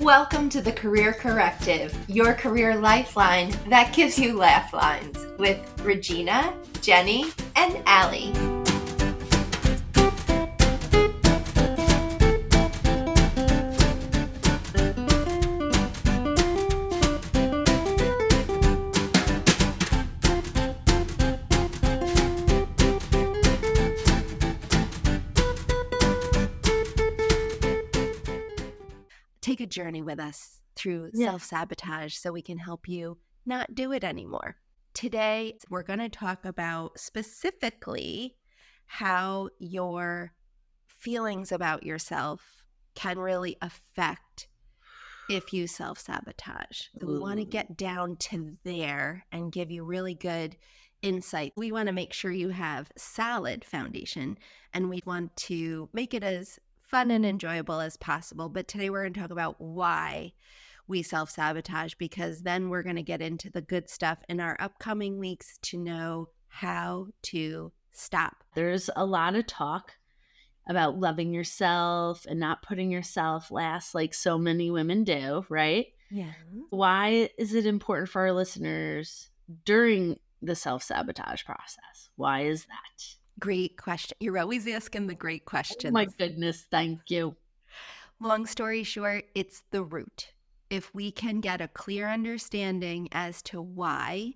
Welcome to the Career Corrective, your career lifeline that gives you laugh lines with Regina, Jenny, and Allie. Take a journey with us through self-sabotage so we can help you not do it anymore. Today, we're going to talk about specifically how your feelings about yourself can really affect if you self-sabotage. So we want to get down to there and give you really good insight. We want to make sure you have solid foundation, and we want to make it as fun and enjoyable as possible. But today we're going to talk about why we self-sabotage, because then we're going to get into the good stuff in our upcoming weeks to know how to stop. There's a lot of talk about loving yourself and not putting yourself last like so many women do, right? Yeah. Why is it important for our listeners during the self-sabotage process? Why is that? Great question. You're always asking the great questions. Oh my goodness, thank you. Long story short, it's the root. If we can get a clear understanding as to why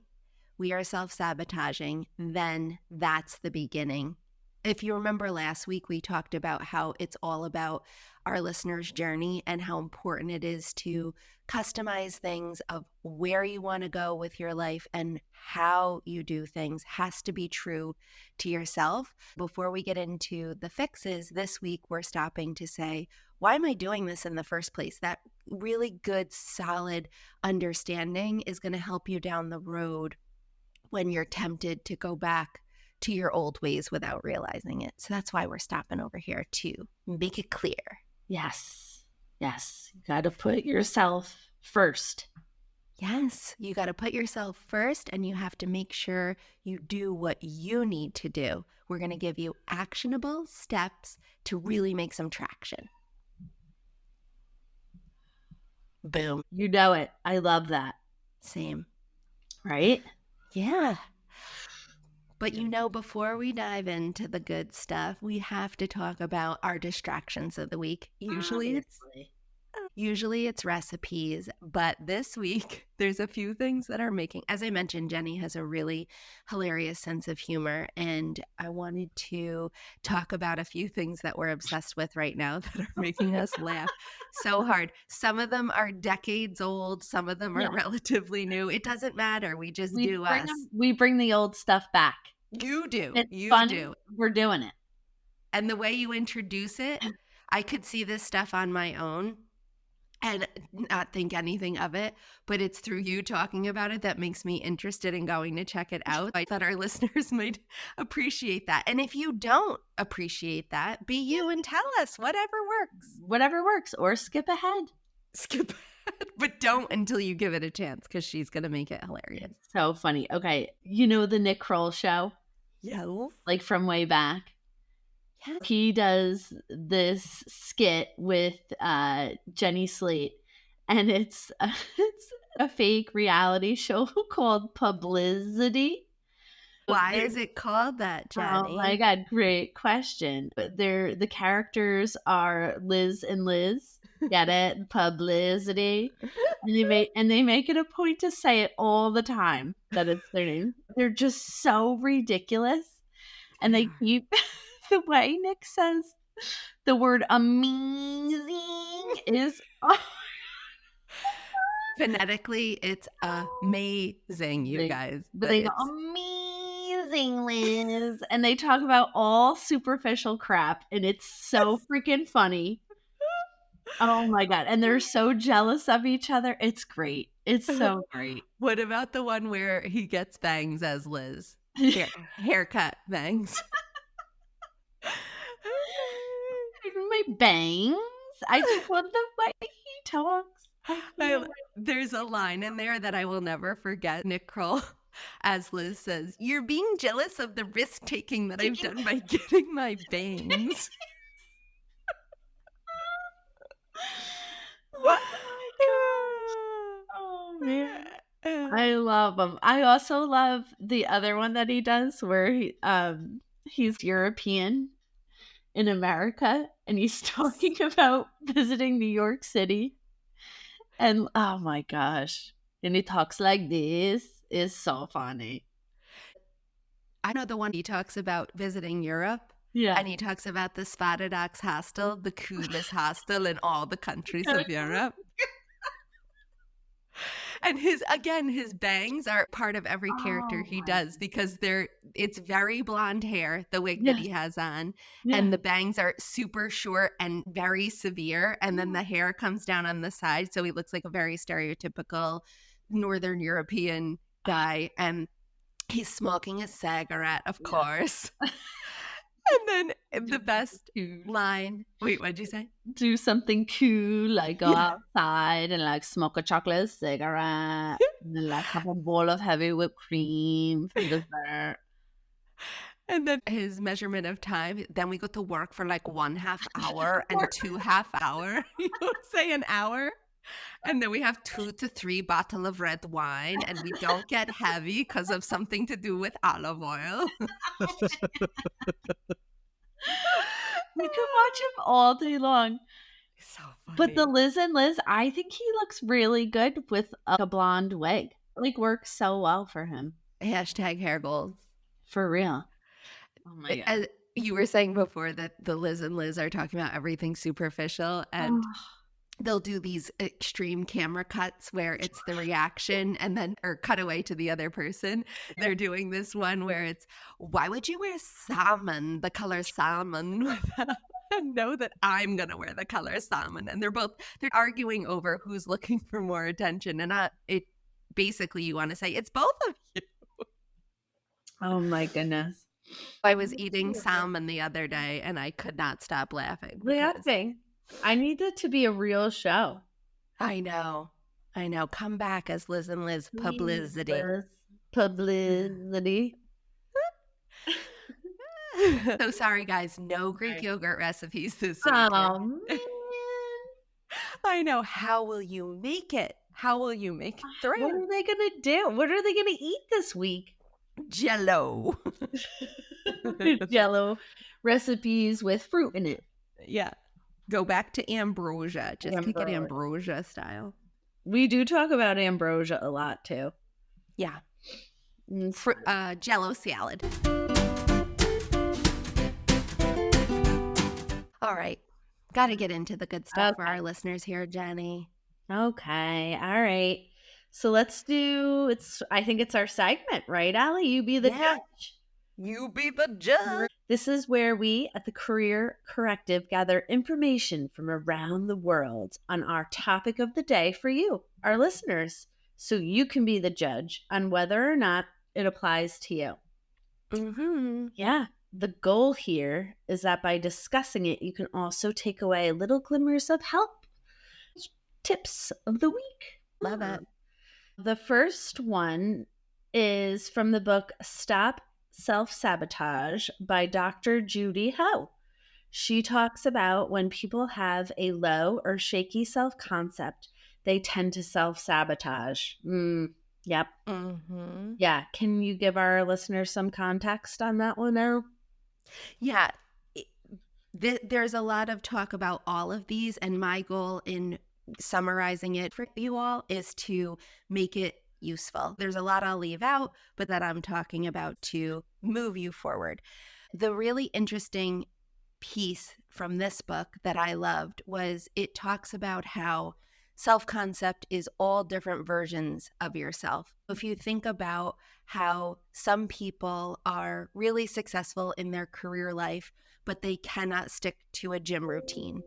we are self-sabotaging, then that's the beginning. If you remember last week, we talked about how it's all about our listeners' journey and how important it is to customize things of where you want to go with your life, and how you do things has to be true to yourself. Before we get into the fixes, this week we're stopping to say, why am I doing this in the first place? That really good, solid understanding is going to help you down the road when you're tempted to go back to your old ways without realizing it. So that's why we're stopping over here to make it clear. Yes. You got to put yourself first. Yes, you got to put yourself first, and you have to make sure you do what you need to do. We're going to give you actionable steps to really make some traction. Boom. You know it. I love that. Same. Right? Yeah. But before we dive into the good stuff, we have to talk about our distractions of the week. Usually it's recipes, but this week there's a few things that are making, as I mentioned, Jenny has a really hilarious sense of humor, and I wanted to talk about a few things that we're obsessed with right now that are making us laugh so hard. Some of them are decades old, some of them are relatively new. It doesn't matter. We just do us. We bring the old stuff back. You do. It's fun. We're doing it. And the way you introduce it, I could see this stuff on my own and not think anything of it, but it's through you talking about it that makes me interested in going to check it out. I thought our listeners might appreciate that. And if you don't appreciate that, be you and tell us whatever works, or skip ahead. But don't until you give it a chance, because she's going to make it hilarious. So funny. Okay. You know the Nick Kroll show? Yes. Like from way back? Yes. He does this skit with Jenny Slate, and it's a fake reality show called Publicity. Why is it called that, Jenny? Oh my God, great question. The characters are Liz and Liz. Get it? Publicity. And they make it a point to say it all the time, that it's their name. They're just so ridiculous. And they keep the way Nick says the word amazing is phonetically, it's amazing, you guys. But they go, amazing, Liz. And they talk about all superficial crap, and it's so freaking funny. Oh my God. And they're so jealous of each other. It's great. It's so great. What about the one where he gets bangs as Liz? Haircut bangs. My bangs. I just love the way he talks. There's a line in there that I will never forget. Nick Kroll, as Liz says, "You're being jealous of the risk taking that I've done by getting my bangs." I love him. I also love the other one that he does where he's European in America and he's talking about visiting New York City. And oh my gosh. And he talks like this. It's so funny. I know the one he talks about visiting Europe. Yeah. And he talks about the Spadadox hostel, the coolest hostel in all the countries of Europe. And his bangs are part of every character Oh he my. does because it's very blonde hair, the wig that Yes. he has on, Yeah. and the bangs are super short and very severe, and then the hair comes down on the side, so he looks like a very stereotypical Northern European guy, and he's smoking a cigarette, of Yeah. course. And then the best line. Wait, what'd you say? Do something cool, like go Yeah. outside and like smoke a chocolate cigarette and then like have a bowl of heavy whipped cream for dessert. And then his measurement of time, then we go to work for like 1/2 hour and 2 half hour. You say an hour. And then we have 2 to 3 bottle of red wine and we don't get heavy because of something to do with olive oil. We could watch him all day long. So But the funny. Liz and Liz, I think he looks really good with a blonde wig. Like works so well for him. Hashtag hair goals. For real. Oh my god. As you were saying before that the Liz and Liz are talking about everything superficial and Oh, they'll do these extreme camera cuts where it's the reaction and then or cut away to the other person. They're doing this one where it's why would you wear salmon, the color salmon, without and know that I'm gonna wear the color salmon? And they're arguing over who's looking for more attention. And it basically you want to say it's both of you. oh my goodness. I was eating salmon the other day and I could not stop laughing because Laughing. I need it to be a real show. I know. Come back as Liz and Liz publicity. Publicity. So sorry, guys. No Greek yogurt recipes this week. Oh man. I know. How will you make it? How will you make it What through? are they gonna do? What are they gonna eat this week? Jello. Jello recipes with fruit in it. Yeah. Go back to ambrosia. Just kick it Ambrosia. ambrosia style. We do talk about ambrosia a lot too. Yeah. Mm, Jello salad. All right. Got to get into the good stuff for our listeners here, Jenny. Okay. All right. So let's do I think it's our segment, right, Allie? You be the judge. You be the judge. This is where we at the Career Corrective gather information from around the world on our topic of the day for you, our listeners, so you can be the judge on whether or not it applies to you. Mm-hmm. Yeah. The goal here is that by discussing it, you can also take away little glimmers of help. Tips of the week. Love it. The first one is from the book Stop Self-Sabotage by Dr. Judy Ho. She talks about when people have a low or shaky self-concept, they tend to self-sabotage. Yep. Mm-hmm. Yeah. Can you give our listeners some context on that one, Earl? Yeah. There's a lot of talk about all of these, and my goal in summarizing it for you all is to make it useful. There's a lot I'll leave out, but that I'm talking about to move you forward. The really interesting piece from this book that I loved was it talks about how self-concept is all different versions of yourself. If you think about how some people are really successful in their career life, but they cannot stick to a gym routine,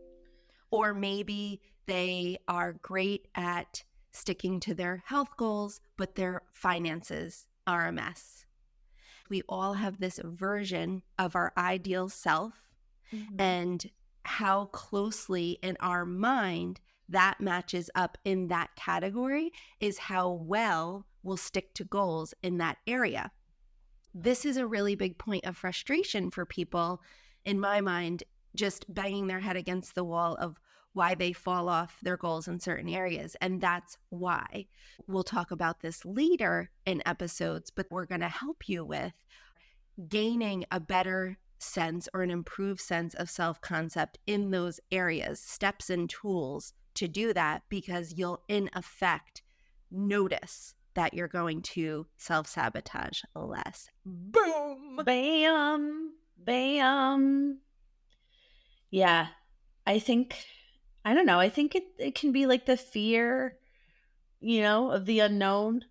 or maybe they are great at sticking to their health goals, but their finances are a mess. We all have this version of our ideal self, and how closely in our mind that matches up in that category is how well we'll stick to goals in that area. This is a really big point of frustration for people, in my mind, just banging their head against the wall of why they fall off their goals in certain areas. And that's why. We'll talk about this later in episodes, but we're going to help you with gaining a better sense or an improved sense of self-concept in those areas, steps and tools to do that, because you'll in effect notice that you're going to self-sabotage less. Boom! Bam! Bam! Yeah. I think, I don't know, I think it can be like the fear, of the unknown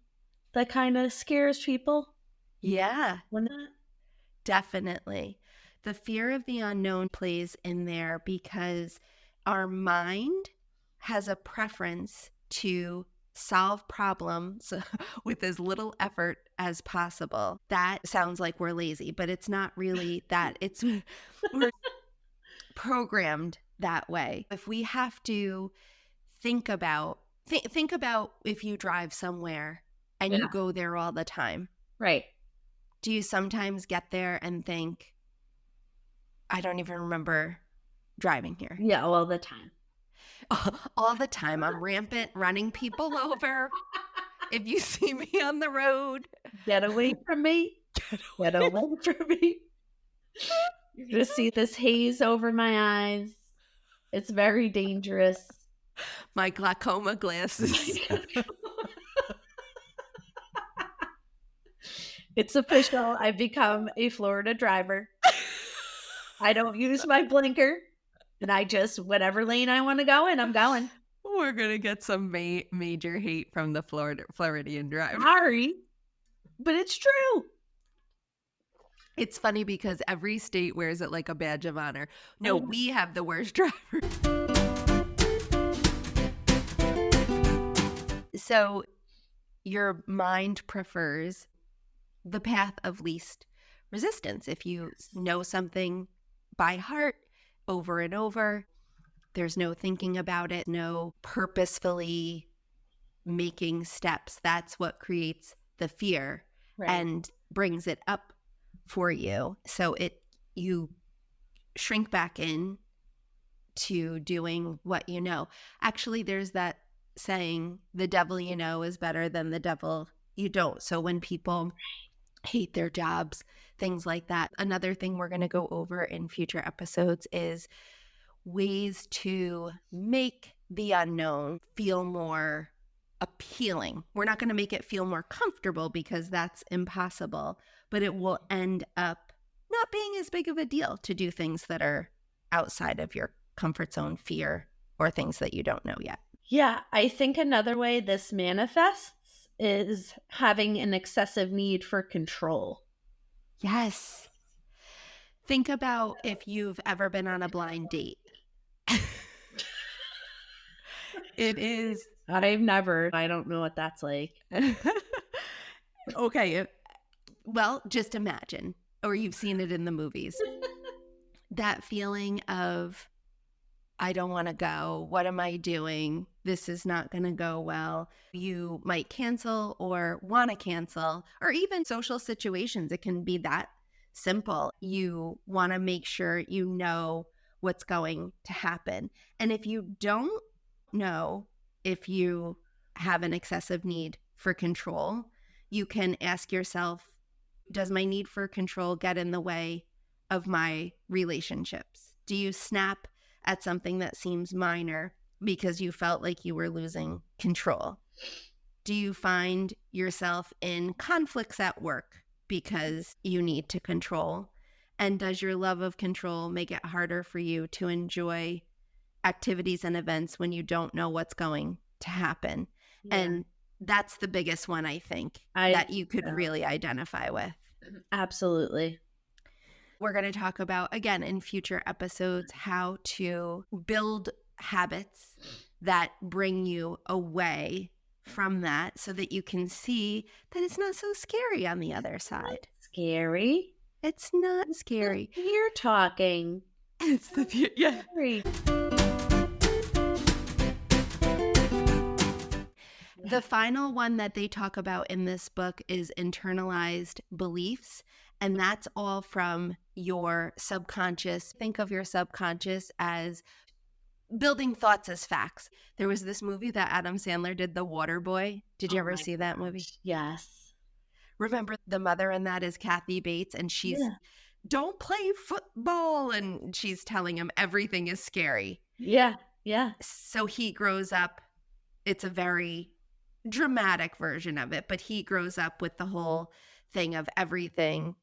that kind of scares people. Yeah, Wouldn't it? definitely. The fear of the unknown plays in there because our mind has a preference to solve problems with as little effort as possible. That sounds like we're lazy, but it's not really that. It's we're programmed that way. If we have to think about if you drive somewhere and you Yeah. go there all the time, Right. do you sometimes get there and think, I don't even remember driving here? Yeah, all the time. All the time. I'm rampant, running people over. If you see me on the road, Get away from me. Get away from me. You just see this haze over my eyes. It's very dangerous. my glaucoma glasses. It's official. I've become a Florida driver. I don't use my blinker. And I just, whatever lane I want to go in, I'm going. We're going to get some major hate from the Floridian driver. Sorry. But it's true. It's funny because every state wears it like a badge of honor. No, we have the worst driver. So your mind prefers the path of least resistance. If you know something by heart over and over, there's no thinking about it, no purposefully making steps. That's what creates the fear and brings it up for you. So you shrink back in to doing what you know. Actually, there's that saying, the devil you know is better than the devil you don't. So when people hate their jobs, things like that. Another thing we're going to go over in future episodes is ways to make the unknown feel more appealing. We're not going to make it feel more comfortable because that's impossible, but it will end up not being as big of a deal to do things that are outside of your comfort zone, fear, or things that you don't know yet. Yeah, I think another way this manifests is having an excessive need for control. Yes. Think about if you've ever been on a blind date. It is. I've never. I don't know what that's like. Okay. Well, just imagine, or you've seen it in the movies. That feeling of, I don't want to go. What am I doing? This is not going to go well. You might cancel or want to cancel, or even social situations. It can be that simple. You want to make sure you know what's going to happen. And if you don't know if you have an excessive need for control, you can ask yourself, does my need for control get in the way of my relationships? Do you snap at something that seems minor because you felt like you were losing control? Do you find yourself in conflicts at work because you need to control? And does your love of control make it harder for you to enjoy activities and events when you don't know what's going to happen? Yeah. And that's the biggest one, I think, that you could really identify with. Absolutely. We're going to talk about, again, in future episodes, how to build habits that bring you away from that so that you can see that it's not so scary on the other side. Scary? It's not scary. You're talking. It's the fear. Yeah. Scary. The final one that they talk about in this book is internalized beliefs. And that's all from your subconscious. Think of your subconscious as building thoughts as facts. There was this movie that Adam Sandler did, The Water Boy. Did you Oh ever my see that movie? gosh. Yes. Remember the mother in that is Kathy Bates, and she's, Yeah. don't play football, and she's telling him everything is scary. Yeah. Yeah. So he grows up, it's a very dramatic version of it, but he grows up with the whole thing of everything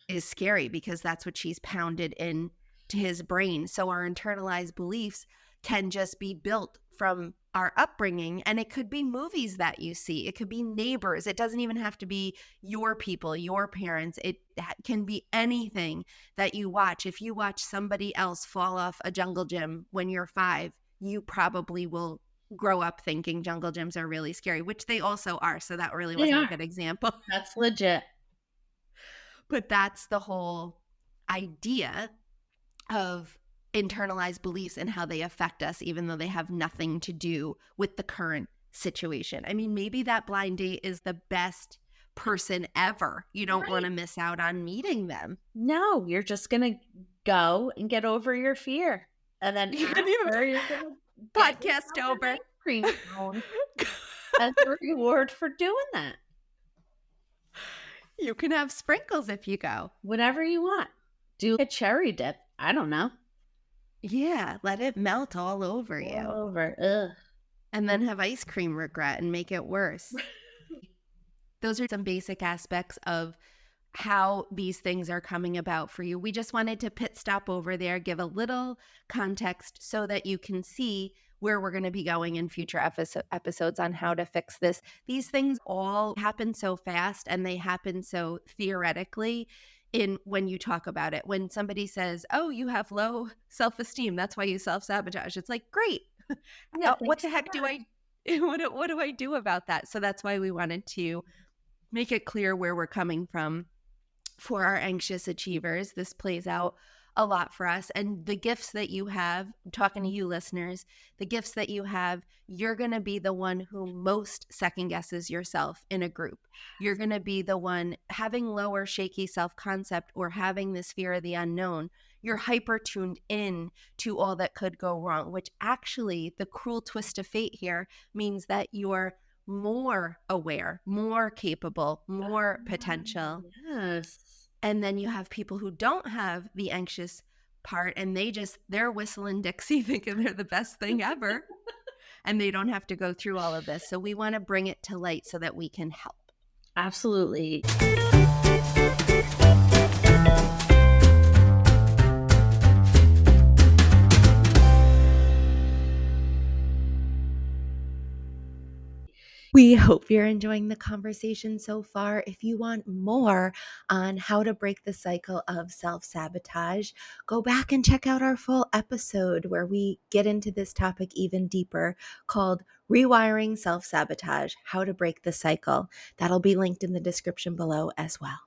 is scary because that's what she's pounded in to his brain. So our internalized beliefs can just be built from our upbringing, and it could be movies that you see, it could be neighbors, it doesn't even have to be your people, your parents, it can be anything that you watch. If you watch somebody else fall off a jungle gym when you're 5, you probably will grow up thinking jungle gyms are really scary, which they also are. So that really They wasn't a are. good example. That's legit. But that's the whole idea of internalized beliefs and how they affect us, even though they have nothing to do with the current situation. I mean, maybe that blind date is the best person ever. You don't want to Right. miss out on meeting them. No, you're just gonna go and get over your fear. And then You can even after you're gonna get podcast yourself an over. ice cream cone as a reward for doing that. You can have sprinkles if you go. Whatever you want. Do a cherry dip. I don't know. Yeah, let it melt all over All you. over. Ugh. And then have ice cream regret and make it worse. Those are some basic aspects of how these things are coming about for you. We just wanted to pit stop over there, give a little context so that you can see where we're going to be going in future episodes on how to fix this. These things all happen so fast and they happen so theoretically in when you talk about it. When somebody says, "Oh, you have low self-esteem, that's why you self-sabotage." It's like, "Great. Yeah, What thanks the so heck do much. I what do I do about that?" So that's why we wanted to make it clear where we're coming from for our anxious achievers. This plays out a lot for us. And the gifts that you have, I'm talking to you listeners, the gifts that you have, you're going to be the one who most second guesses yourself in a group. You're going to be the one having lower shaky self-concept or having this fear of the unknown. You're hyper tuned in to all that could go wrong, which actually the cruel twist of fate here means that you're more aware, more capable, more potential. Yes. And then you have people who don't have the anxious part and they're whistling Dixie thinking they're the best thing ever and they don't have to go through all of this. So we want to bring it to light so that we can help. Absolutely. We hope you're enjoying the conversation so far. If you want more on how to break the cycle of self-sabotage, go back and check out our full episode where we get into this topic even deeper called Rewiring Self-Sabotage, How to Break the Cycle. That'll be linked in the description below as well.